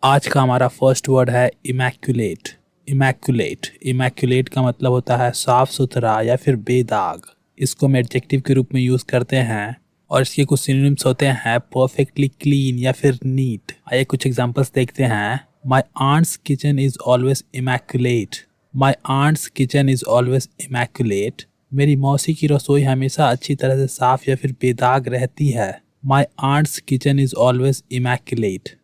आज का हमारा फर्स्ट वर्ड है इमैक्युलेट। इमैक्युलेट का मतलब होता है साफ सुथरा या फिर बेदाग। इसको हम एडजेक्टिव के रूप में यूज करते हैं और इसके कुछ सिनोनिम्स होते हैं परफेक्टली क्लीन या फिर नीट। आइए कुछ एग्जांपल्स देखते हैं। My aunt's kitchen is always immaculate. My aunt's kitchen is always immaculate. मेरी मौसी की रसोई हमेशा अच्छी तरह से साफ या फिर बेदाग रहती है। My aunt's kitchen is always immaculate.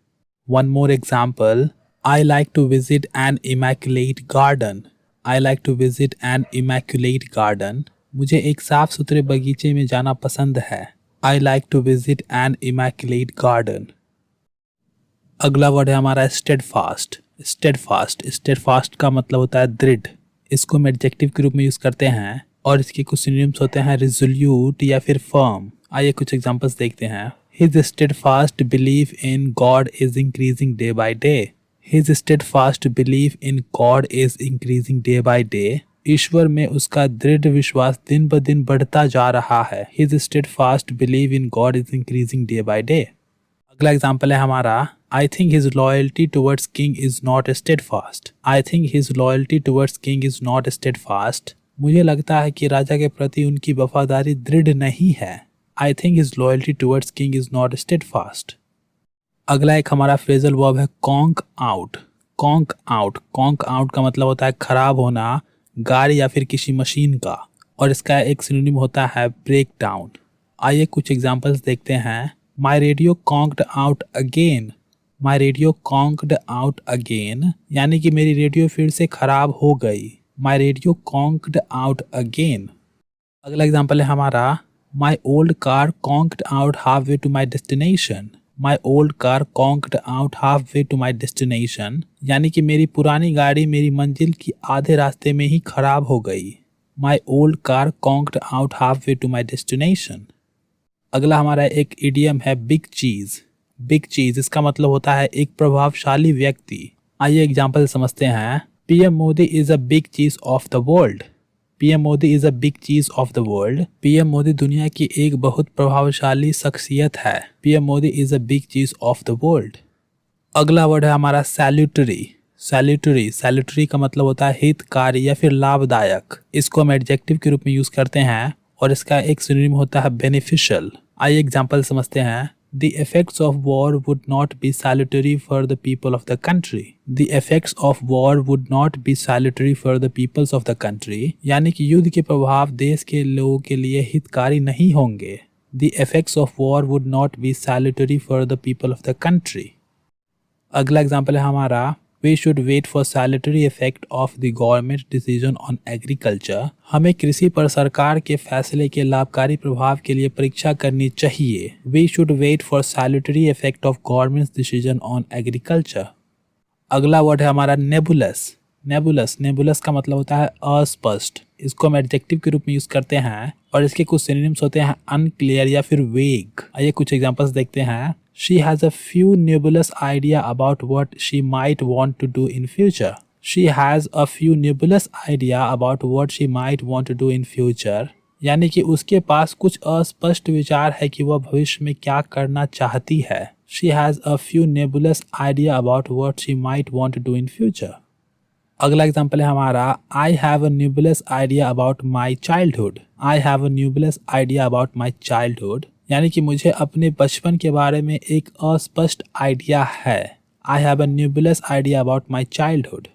One more example, I like to visit an immaculate garden. I like to visit an immaculate garden. मुझे एक साफ सुथरे बगीचे में जाना पसंद है। I like to visit an immaculate garden. अगला वर्ड है हमारा steadfast. Steadfast का मतलब होता है दृढ़। इसको हम एडजेक्टिव के रूप में यूज करते हैं और इसके कुछ सिनोनिम्स होते हैं resolute या फिर firm। आइए कुछ एग्जांपल्स देखते हैं। His steadfast belief in God is increasing day by day. His steadfast belief in God is increasing day by day. ईश्वर में उसका दृढ़ विश्वास दिन ब दिन बढ़ता जा रहा है। His steadfast belief in God is increasing day by day. अगला एग्जाम्पल है हमारा I think his loyalty towards king is not steadfast. I think his loyalty towards king is not steadfast. मुझे लगता है कि राजा के प्रति उनकी वफादारी दृढ़ नहीं है। I think his loyalty towards king is not steadfast. अगला एक हमारा फ्रेजल वर्ब है conk out. Conk out का मतलब होता है खराब होना गाड़ी या फिर किसी मशीन का और इसका एक सिनोनिम होता है break down. आइए कुछ एग्जांपल्स देखते हैं। My radio conked out again. My radio conked out again यानी कि मेरी रेडियो फिर से खराब हो गई। My radio conked out again. अगला एग्जांपल है हमारा My old car conked out halfway to my destination. My old car conked out halfway to my destination. यानी कि मेरी पुरानी गाड़ी मेरी मंजिल की आधे रास्ते में ही खराब हो गई। My old car conked out halfway to my destination. अगला हमारा एक इडियम है बिग चीज। बिग चीज इसका मतलब होता है एक प्रभावशाली व्यक्ति। आइए एग्जाम्पल समझते हैं। PM Modi is a big cheese of the world. PM Modi is a big cheese of the world. PM Modi दुनिया की एक बहुत प्रभावशाली शख्सियत है। PM Modi is a big cheese of the world. अगला वर्ड है हमारा सैल्यूटरी। सैल्यूटरी का मतलब होता है हितकारी या फिर लाभदायक। इसको हम एडजेक्टिव के रूप में यूज करते हैं और इसका एक सिनोनिम होता है बेनिफिशियल। आइए एग्जांपल समझते हैं। The effects of war would not be salutary for the people of the country. The effects of war would not be salutary for the peoples of the country. यानी कि युद्ध के प्रभाव देश के लोगों के लिए हितकारी नहीं होंगे। The effects of war would not be salutary for the people of the country. अगला एग्जाम्पल है हमारा We should wait for salutary effect of the government decision on agriculture. हमें कृषि पर सरकार के फैसले के लाभकारी प्रभाव के लिए परीक्षा करनी चाहिए। We should wait for salutary effect of government's decision on agriculture. अगला वर्ड है हमारा नेबुलस का मतलब होता है अस्पष्ट। इसको हम एडजेक्टिव के रूप में यूज करते हैं और इसके कुछ सिनोनिम्स होते हैं अनक्लियर या फिर वेग। आइए कुछ एग्जांपल्स देखते हैं। She has a few nebulous idea about what she might want to do in future. She has a few nebulous idea about what she might want to do in future. यानी कि उसके पास कुछ अस्पष्ट विचार है कि वह भविष्य में क्या करना चाहती है। She has a few nebulous idea about what she might want to do in future. अगला एग्जाम्पल है हमारा I have a nebulous idea about my childhood. I have a nebulous idea about my childhood. यानी कि मुझे अपने बचपन के बारे में एक अस्पष्ट आइडिया है। I have a nebulous idea about my childhood.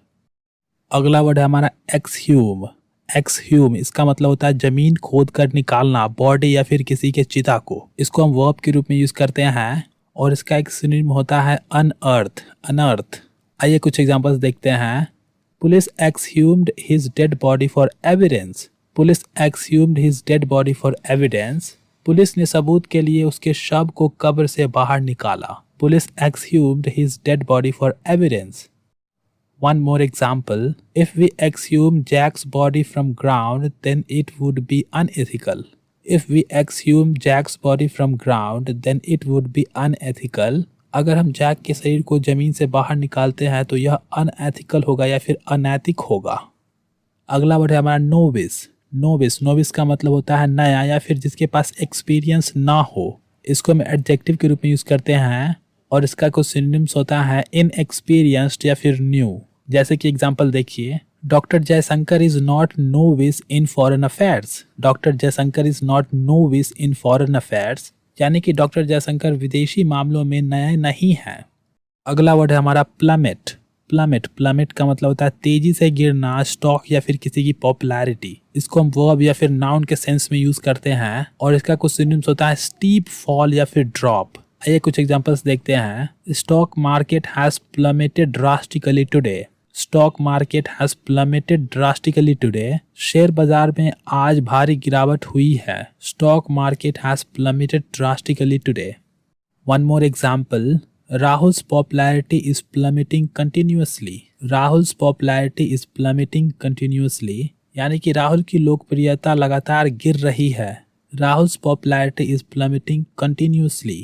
अगला वर्ड है हमारा एक्सह्यूम। इसका मतलब होता है जमीन खोद कर निकालना बॉडी या फिर किसी के चिता को। इसको हम वर्ब के रूप में यूज करते हैं और इसका एक सिनोनिम होता है अनअर्थ। आइए कुछ एग्जांपल्स देखते हैं। Police exhumed his dead body for evidence. Police exhumed his dead body for evidence. Police ने सबूत के लिए उसके शव को कब्र से बाहर निकाला। Police exhumed his dead body for evidence. One more example. If we exhume Jack's body from ground, then it would be unethical. If we exhume Jack's body from ground, then it would be unethical. अगर हम Jack के शरीर को जमीन से बाहर निकालते हैं तो यह अनएथिकल होगा या फिर अनैतिक होगा। अगला वर्ड है हमारा नोविस का मतलब होता है नया या फिर जिसके पास एक्सपीरियंस ना हो। इसको हम एडजेक्टिव के रूप में यूज करते हैं और इसका कुछ सिनोनिम्स होता है इनएक्सपीरियंस्ड या फिर न्यू। जैसे कि एग्जांपल देखिए, doctor Jaishankar is not novice in foreign affairs. Doctor Jaishankar is not novice in foreign affairs, यानी कि डॉक्टर जयशंकर विदेशी मामलों में नए नहीं हैं। अगला वर्ड है हमारा प्लमेट। प्लमेट प्लमेट का मतलब होता है तेजी से गिरना, स्टॉक या फिर किसी की पॉपुलैरिटी। इसको हम वर्ब या फिर नाउन के सेंस में यूज करते हैं और इसका कुछ सिनोनिम्स होता है स्टीप फॉल या फिर ड्रॉप। आइए कुछ एग्जांपल्स देखते हैं। Stock market has plummeted drastically today. Stock market has plummeted drastically today. Share बाजार में आज भारी गिरावट हुई है। Stock market has plummeted drastically today. One more example, Rahul's popularity is plummeting continuously. Rahul's popularity is plummeting continuously. यानी कि राहुल की लोकप्रियता लगातार गिर रही है। Rahul's popularity is plummeting continuously.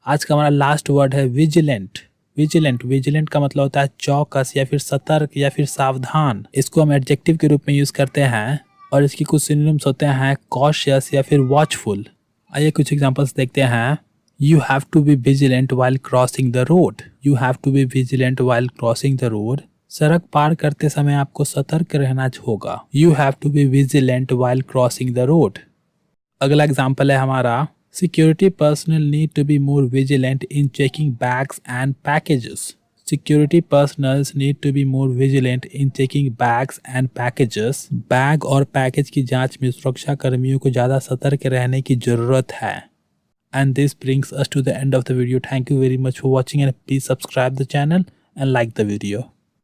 आज का हमारा लास्ट वर्ड है विजिलेंट। विजिलेंट का मतलब होता है चौकस या फिर सतर्क या फिर सावधान। इसको हम एडजेक्टिव के रूप में यूज करते हैं और इसकी कुछ सिनोनिम्स होते हैं कॉशियस या फिर वॉचफुल। आइए कुछ एग्जांपल्स देखते हैं। You have to be vigilant while crossing the road. You have to be vigilant while crossing the road. सड़क पार करते समय आपको सतर्क रहना होगा। You have to be vigilant while crossing the road. अगला एग्जाम्पल है हमारा, Security personnel need to be more vigilant in checking bags and packages. Security personnel need to be more vigilant in checking bags and packages. Bag और package की जांच में सुरक्षा कर्मियों को ज़्यादा सतर्क रहने की ज़रूरत है। And this brings us to the end of the video. Thank you very much for watching and please subscribe the channel and like the video.